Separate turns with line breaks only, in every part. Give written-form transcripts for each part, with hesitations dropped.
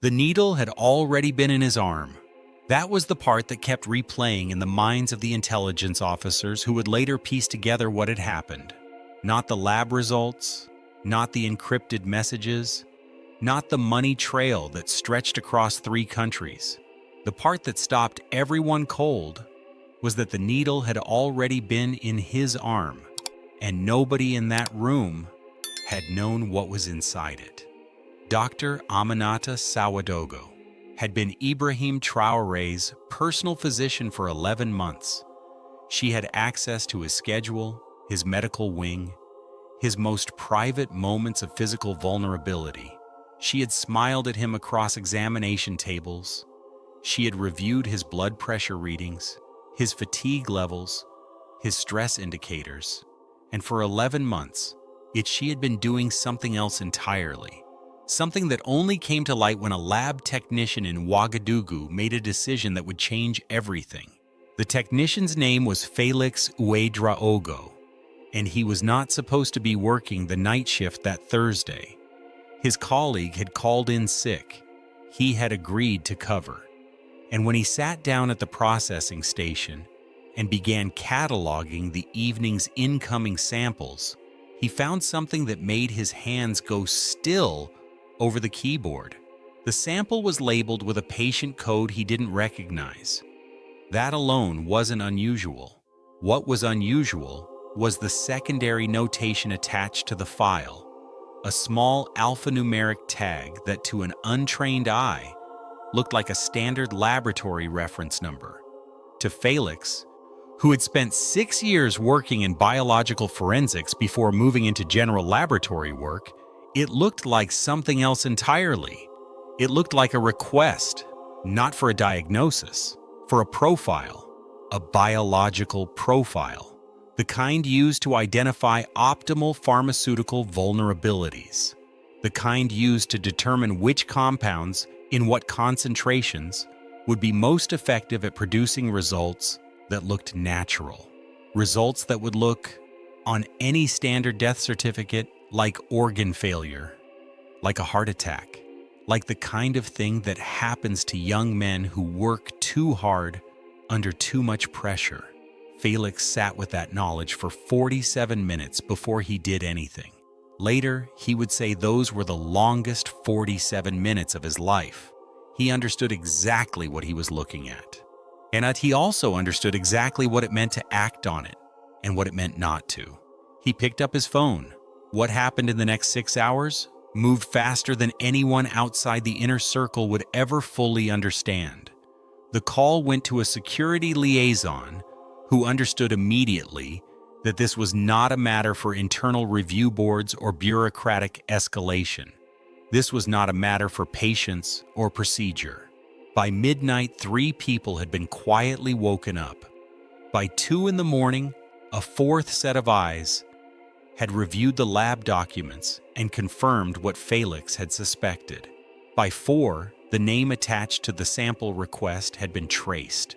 The needle had already been in his arm. That was the part that kept replaying in the minds of the intelligence officers who would later piece together what had happened. Not the lab results, not the encrypted messages, not the money trail that stretched across 3 countries. The part that stopped everyone cold was that the needle had already been in his arm, and nobody in that room had known what was inside it. Dr. Aminata Sawadogo had been Ibrahim Traoré's personal physician for 11 months. She had access to his schedule, his medical wing, his most private moments of physical vulnerability. She had smiled at him across examination tables. She had reviewed his blood pressure readings, his fatigue levels, his stress indicators, and for 11 months, yet she had been doing something else entirely. Something that only came to light when a lab technician in Ouagadougou made a decision that would change everything. The technician's name was Felix Ouedraogo, and he was not supposed to be working the night shift that Thursday. His colleague had called in sick. He had agreed to cover. And when he sat down at the processing station and began cataloging the evening's incoming samples, he found something that made his hands go still over the keyboard. The sample was labeled with a patient code he didn't recognize. That alone wasn't unusual. What was unusual was the secondary notation attached to the file, a small alphanumeric tag that to an untrained eye looked like a standard laboratory reference number. To Felix, who had spent 6 years working in biological forensics before moving into general laboratory work, it looked like something else entirely. It looked like a request, not for a diagnosis, for a profile, a biological profile, the kind used to identify optimal pharmaceutical vulnerabilities, the kind used to determine which compounds, in what concentrations, would be most effective at producing results that looked natural, results that would look, on any standard death certificate, like organ failure, like a heart attack, like the kind of thing that happens to young men who work too hard under too much pressure. Felix sat with that knowledge for 47 minutes before he did anything. Later, he would say those were the longest 47 minutes of his life. He understood exactly what he was looking at. And he also understood exactly what it meant to act on it and what it meant not to. He picked up his phone. What happened in the next 6 hours moved faster than anyone outside the inner circle would ever fully understand. The call went to a security liaison who understood immediately that this was not a matter for internal review boards or bureaucratic escalation. This was not a matter for patience or procedure. By midnight, 3 people had been quietly woken up. By 2 in the morning, a 4th set of eyes had reviewed the lab documents and confirmed what Felix had suspected. By 4, the name attached to the sample request had been traced,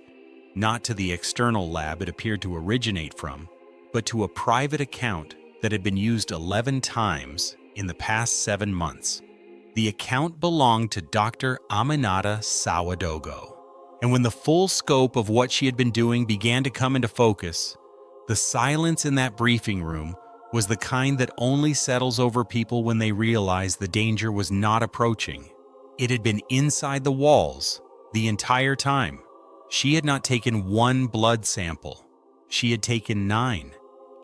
not to the external lab it appeared to originate from, but to a private account that had been used 11 times in the past 7 months. The account belonged to Dr. Aminata Sawadogo. And when the full scope of what she had been doing began to come into focus, the silence in that briefing room was the kind that only settles over people when they realize the danger was not approaching. It had been inside the walls the entire time. She had not taken 1 blood sample. She had taken 9,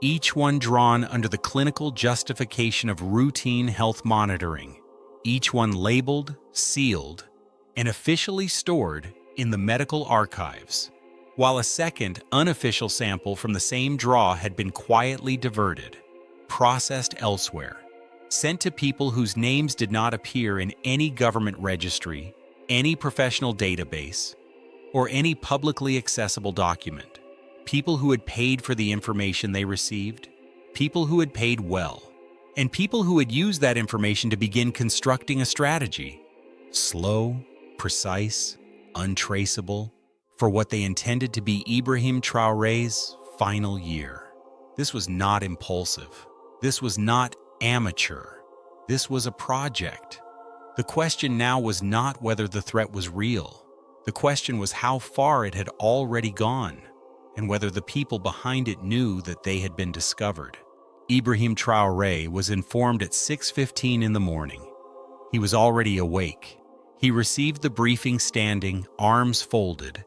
each one drawn under the clinical justification of routine health monitoring, each one labeled, sealed, and officially stored in the medical archives, while a second, unofficial sample from the same draw had been quietly diverted, processed elsewhere, sent to people whose names did not appear in any government registry, any professional database, or any publicly accessible document. People who had paid for the information they received, people who had paid well, and people who had used that information to begin constructing a strategy, slow, precise, untraceable, for what they intended to be Ibrahim Traoré's final year. This was not impulsive. This was not amateur. This was a project. The question now was not whether the threat was real. The question was how far it had already gone, and whether the people behind it knew that they had been discovered. Ibrahim Traoré was informed at 6:15 in the morning. He was already awake. He received the briefing standing, arms folded,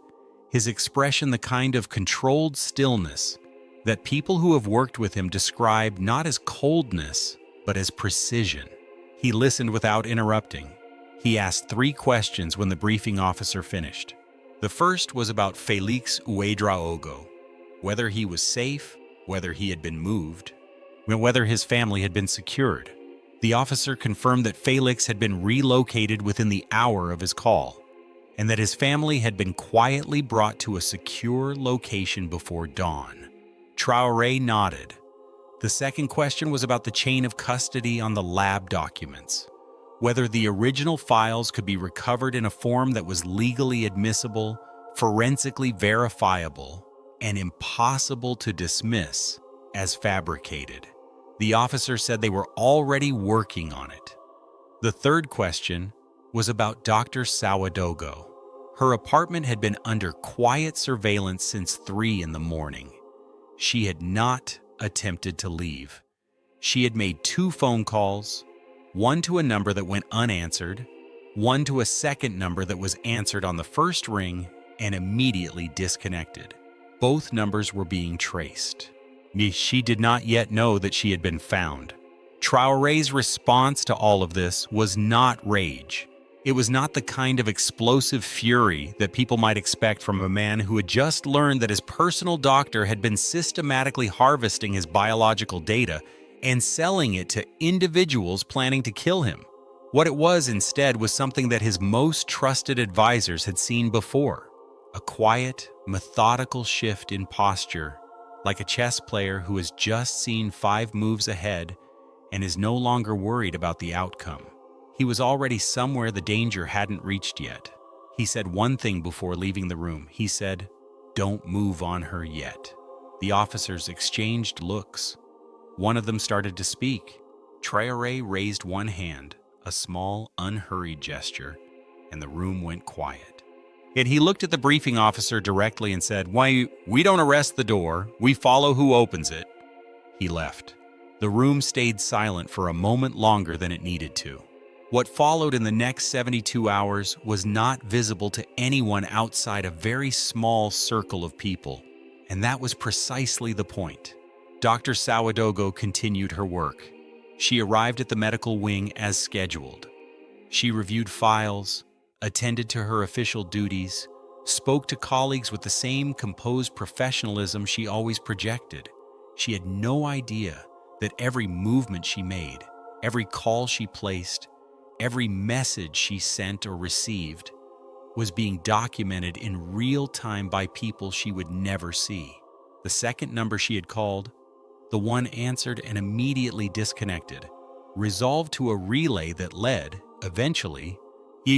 his expression the kind of controlled stillness that people who have worked with him describe not as coldness, but as precision. He listened without interrupting. He asked 3 questions when the briefing officer finished. The first was about Felix Ouedraogo, whether he was safe, whether he had been moved, and whether his family had been secured. The officer confirmed that Felix had been relocated within the hour of his call, and that his family had been quietly brought to a secure location before dawn. Traoré nodded. The second question was about the chain of custody on the lab documents, whether the original files could be recovered in a form that was legally admissible, forensically verifiable, and impossible to dismiss as fabricated. The officer said they were already working on it. The third question was about Dr. Sawadogo. Her apartment had been under quiet surveillance since 3 in the morning. She had not attempted to leave. She had made 2 phone calls, one to a number that went unanswered, one to a second number that was answered on the first ring and immediately disconnected. Both numbers were being traced. She did not yet know that she had been found. Traoré's response to all of this was not rage. It was not the kind of explosive fury that people might expect from a man who had just learned that his personal doctor had been systematically harvesting his biological data and selling it to individuals planning to kill him. What it was instead was something that his most trusted advisors had seen before. A quiet, methodical shift in posture, like a chess player who has just seen 5 moves ahead and is no longer worried about the outcome. He was already somewhere the danger hadn't reached yet. He said one thing before leaving the room. He said, "Don't move on her yet." The officers exchanged looks. One of them started to speak. Traoré raised one hand, a small, unhurried gesture, and the room went quiet. Yet he looked at the briefing officer directly and said, "Why, we don't arrest the door, we follow who opens it." He left. The room stayed silent for a moment longer than it needed to. What followed in the next 72 hours was not visible to anyone outside a very small circle of people, and that was precisely the point. Dr. Sawadogo continued her work. She arrived at the medical wing as scheduled. She reviewed files, attended to her official duties, spoke to colleagues with the same composed professionalism she always projected. She had no idea that every movement she made, every call she placed, every message she sent or received was being documented in real time by people she would never see. The second number she had called, the one answered and immediately disconnected, resolved to a relay that led, eventually,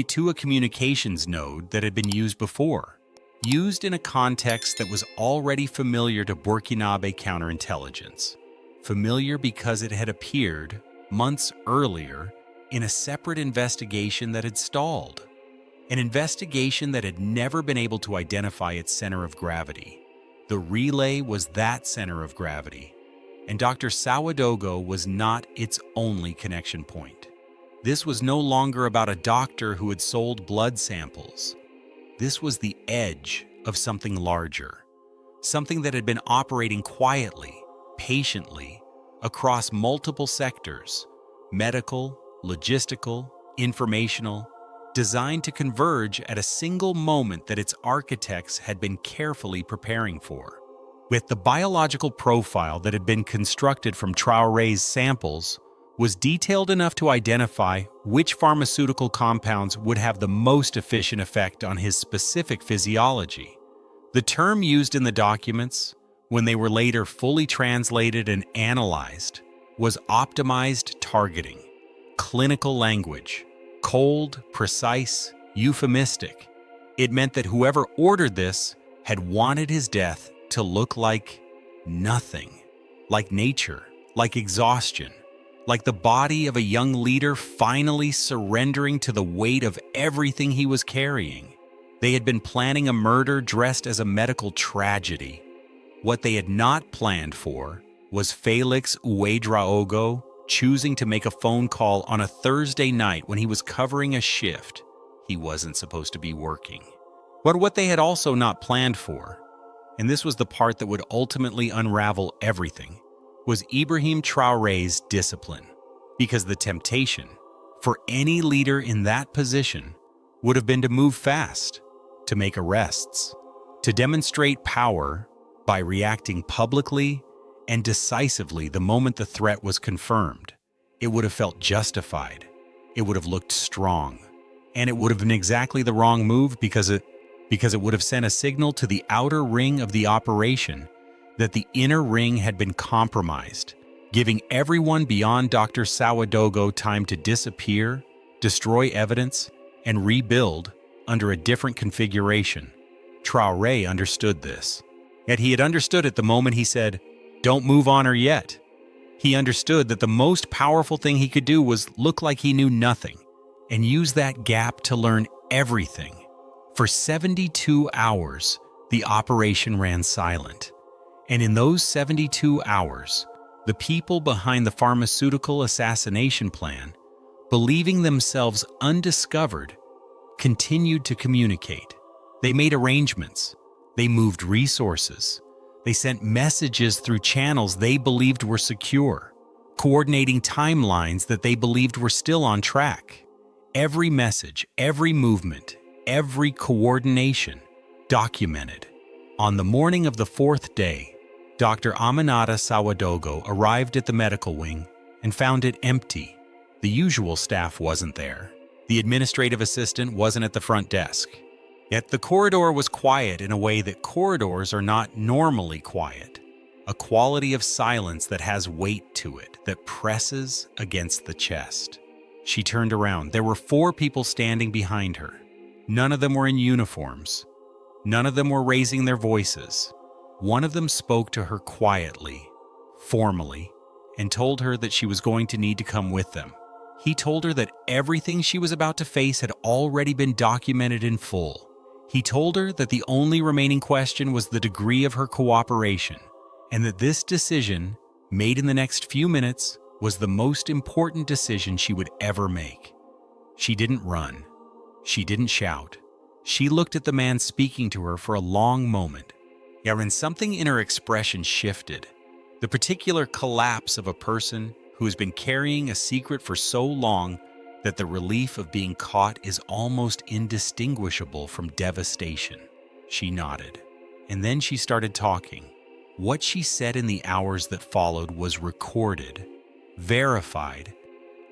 to a communications node that had been used before, used in a context that was already familiar to Burkinabe counterintelligence. Familiar because it had appeared, months earlier, in a separate investigation that had stalled. An investigation that had never been able to identify its center of gravity. The relay was that center of gravity, and Dr. Sawadogo was not its only connection point. This was no longer about a doctor who had sold blood samples. This was the edge of something larger, something that had been operating quietly, patiently, across multiple sectors, medical, logistical, informational, designed to converge at a single moment that its architects had been carefully preparing for. With the biological profile that had been constructed from Traoré's samples was detailed enough to identify which pharmaceutical compounds would have the most efficient effect on his specific physiology. The term used in the documents, when they were later fully translated and analyzed, was optimized targeting. Clinical language, cold, precise, euphemistic. It meant that whoever ordered this had wanted his death to look like nothing, like nature, like exhaustion, like the body of a young leader finally surrendering to the weight of everything he was carrying. They had been planning a murder dressed as a medical tragedy. What they had not planned for was Felix Ouedraogo choosing to make a phone call on a Thursday night when he was covering a shift he wasn't supposed to be working. But what they had also not planned for, and this was the part that would ultimately unravel everything, was Ibrahim Traoré's discipline. Because the temptation for any leader in that position would have been to move fast, to make arrests, to demonstrate power by reacting publicly and decisively the moment the threat was confirmed. It would have felt justified, it would have looked strong, and it would have been exactly the wrong move because it would have sent a signal to the outer ring of the operation that the inner ring had been compromised, giving everyone beyond Dr. Ouedraogo time to disappear, destroy evidence, and rebuild under a different configuration. Traoré understood this. Yet he had understood it the moment he said, "Don't move on her yet." He understood that the most powerful thing he could do was look like he knew nothing and use that gap to learn everything. For 72 hours, the operation ran silent. And in those 72 hours, the people behind the pharmaceutical assassination plan, believing themselves undiscovered, continued to communicate. They made arrangements. They moved resources. They sent messages through channels they believed were secure, coordinating timelines that they believed were still on track. Every message, every movement, every coordination documented. On the morning of the fourth day, Dr. Aminata Ouedraogo arrived at the medical wing and found it empty. The usual staff wasn't there. The administrative assistant wasn't at the front desk. Yet the corridor was quiet in a way that corridors are not normally quiet. A quality of silence that has weight to it, that presses against the chest. She turned around. There were 4 people standing behind her. None of them were in uniforms. None of them were raising their voices. One of them spoke to her quietly, formally, and told her that she was going to need to come with them. He told her that everything she was about to face had already been documented in full. He told her that the only remaining question was the degree of her cooperation, and that this decision, made in the next few minutes, was the most important decision she would ever make. She didn't run. She didn't shout. She looked at the man speaking to her for a long moment. Yet when something in her expression shifted, the particular collapse of a person who has been carrying a secret for so long that the relief of being caught is almost indistinguishable from devastation. She nodded, and then she started talking. What she said in the hours that followed was recorded, verified,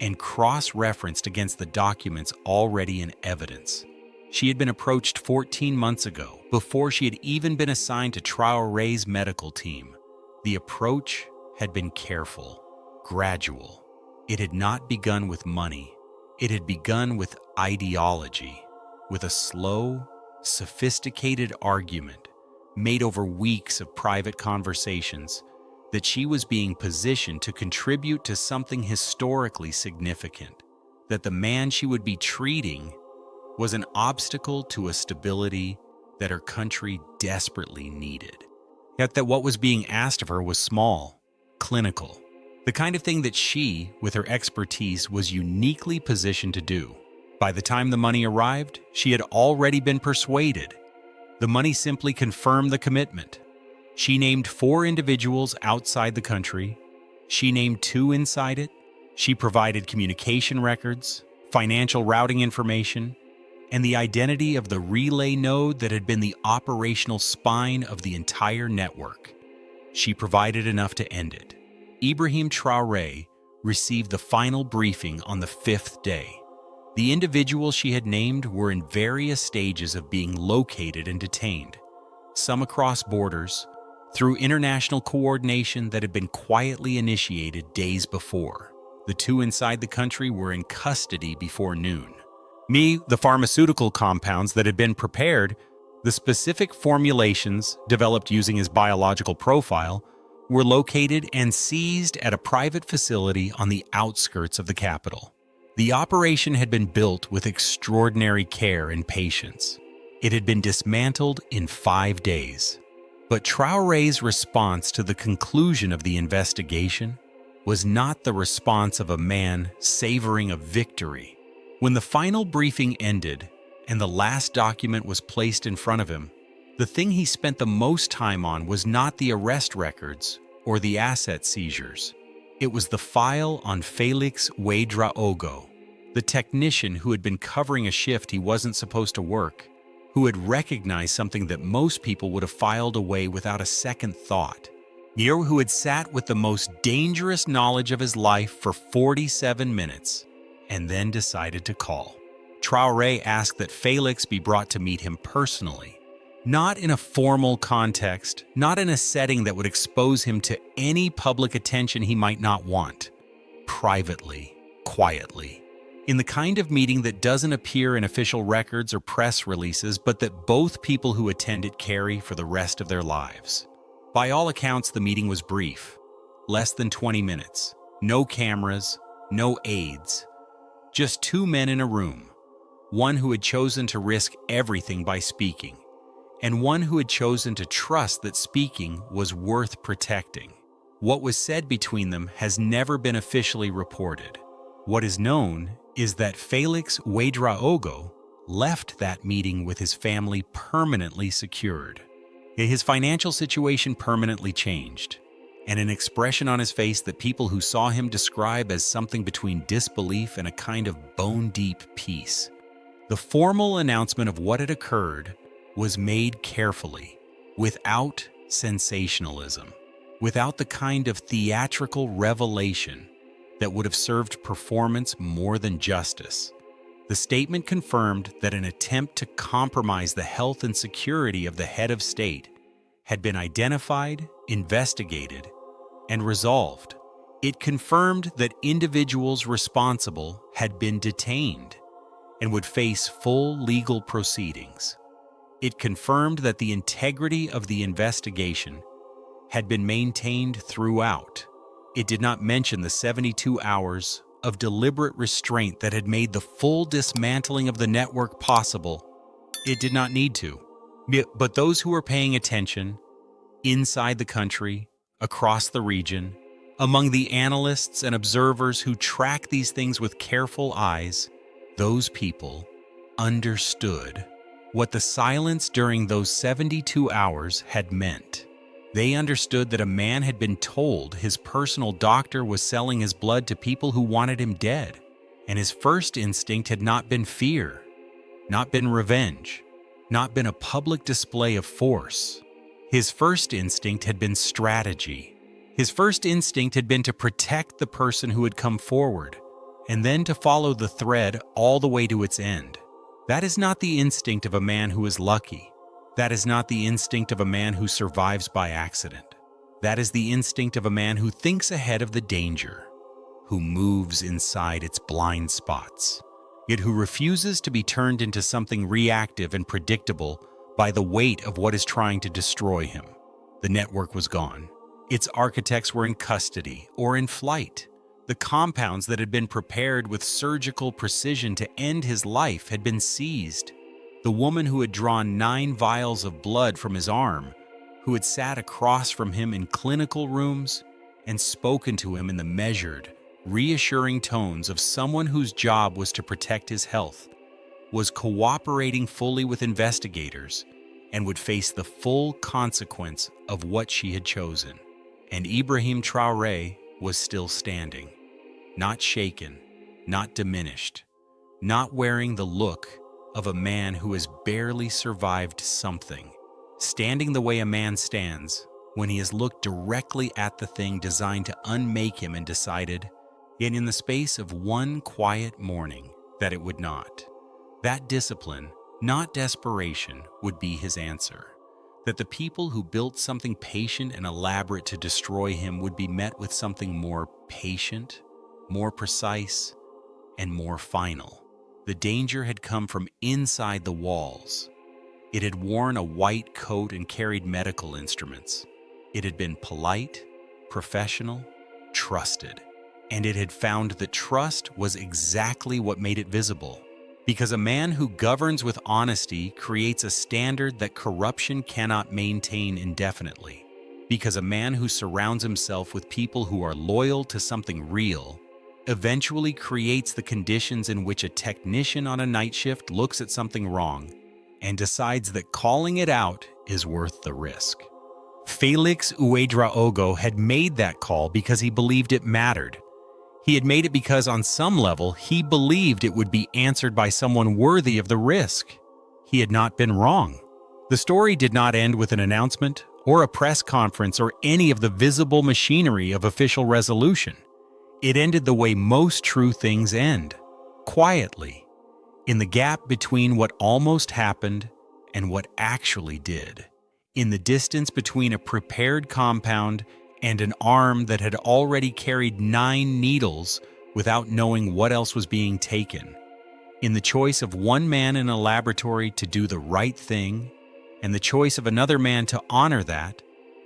and cross-referenced against the documents already in evidence. She had been approached 14 months ago, before she had even been assigned to Traoré's medical team. The approach had been careful, gradual. It had not begun with money. It had begun with ideology, with a slow, sophisticated argument made over weeks of private conversations that she was being positioned to contribute to something historically significant, that the man she would be treating was an obstacle to a stability that her country desperately needed. Yet that what was being asked of her was small, clinical, the kind of thing that she, with her expertise, was uniquely positioned to do. By the time the money arrived, she had already been persuaded. The money simply confirmed the commitment. She named 4 individuals outside the country. She named 2 inside it. She provided communication records, financial routing information, and the identity of the relay node that had been the operational spine of the entire network. She provided enough to end it. Ibrahim Traoré received the final briefing on the 5th day. The individuals she had named were in various stages of being located and detained, some across borders, through international coordination that had been quietly initiated days before. The 2 inside the country were in custody before noon. The pharmaceutical compounds that had been prepared, the specific formulations developed using his biological profile, were located and seized at a private facility on the outskirts of the capital. The operation had been built with extraordinary care and patience. It had been dismantled in 5 days. But Traoré's response to the conclusion of the investigation was not the response of a man savoring a victory. When the final briefing ended and the last document was placed in front of him, the thing he spent the most time on was not the arrest records or the asset seizures. It was the file on Felix Ouedraogo, the technician who had been covering a shift he wasn't supposed to work, who had recognized something that most people would have filed away without a second thought. Who had sat with the most dangerous knowledge of his life for 47 minutes and then decided to call. Traoré asked that Felix be brought to meet him personally, not in a formal context, not in a setting that would expose him to any public attention he might not want. Privately, quietly, in the kind of meeting that doesn't appear in official records or press releases, but that both people who attend it carry for the rest of their lives. By all accounts, the meeting was brief, less than 20 minutes, no cameras, no aides, just 2 men in a room, one who had chosen to risk everything by speaking, and one who had chosen to trust that speaking was worth protecting. What was said between them has never been officially reported. What is known is that Felix Ouedraogo left that meeting with his family permanently secured. His financial situation permanently changed, and an expression on his face that people who saw him describe as something between disbelief and a kind of bone-deep peace. The formal announcement of what had occurred was made carefully, without sensationalism, without the kind of theatrical revelation that would have served performance more than justice. The statement confirmed that an attempt to compromise the health and security of the head of state had been identified, investigated, and resolved. It confirmed that individuals responsible had been detained and would face full legal proceedings. It confirmed that the integrity of the investigation had been maintained throughout. It did not mention the 72 hours of deliberate restraint that had made the full dismantling of the network possible. It did not need to. But those who were paying attention, inside the country, across the region, among the analysts and observers who track these things with careful eyes, those people understood what the silence during those 72 hours had meant. They understood that a man had been told his personal doctor was selling his blood to people who wanted him dead, and his first instinct had not been fear, not been revenge, not been a public display of force. His first instinct had been strategy. His first instinct had been to protect the person who had come forward, and then to follow the thread all the way to its end. That is not the instinct of a man who is lucky. That is not the instinct of a man who survives by accident. That is the instinct of a man who thinks ahead of the danger, who moves inside its blind spots, yet who refuses to be turned into something reactive and predictable by the weight of what is trying to destroy him. The network was gone. Its architects were in custody or in flight. The compounds that had been prepared with surgical precision to end his life had been seized. The woman who had drawn 9 vials of blood from his arm, who had sat across from him in clinical rooms and spoken to him in the measured, reassuring tones of someone whose job was to protect his health, was cooperating fully with investigators and would face the full consequence of what she had chosen. And Ibrahim Traoré was still standing, not shaken, not diminished, not wearing the look of a man who has barely survived something, standing the way a man stands when he has looked directly at the thing designed to unmake him and decided, yet in the space of one quiet morning, that it would not. That discipline, not desperation, would be his answer. That the people who built something patient and elaborate to destroy him would be met with something more patient, more precise, and more final. The danger had come from inside the walls. It had worn a white coat and carried medical instruments. It had been polite, professional, trusted. And it had found that trust was exactly what made it visible. Because a man who governs with honesty creates a standard that corruption cannot maintain indefinitely. Because a man who surrounds himself with people who are loyal to something real eventually creates the conditions in which a technician on a night shift looks at something wrong and decides that calling it out is worth the risk. Felix Ouedraogo had made that call because he believed it mattered. He had made it because on some level he believed it would be answered by someone worthy of the risk. He had not been wrong. The story did not end with an announcement or a press conference or any of the visible machinery of official resolution. It ended the way most true things end, quietly, in the gap between what almost happened and what actually did, in the distance between a prepared compound and an arm that had already carried 9 needles without knowing what else was being taken, in the choice of one man in a laboratory to do the right thing, and the choice of another man to honor that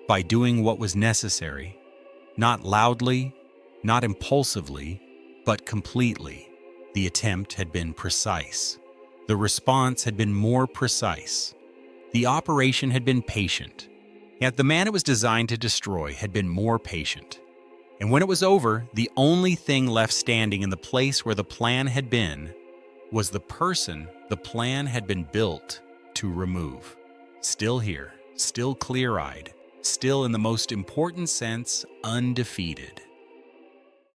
by doing what was necessary, not loudly, not impulsively, but completely. The attempt had been precise. The response had been more precise. The operation had been patient. Yet the man it was designed to destroy had been more patient. And when it was over, the only thing left standing in the place where the plan had been was the person the plan had been built to remove. Still here, still clear-eyed, still in the most important sense, undefeated.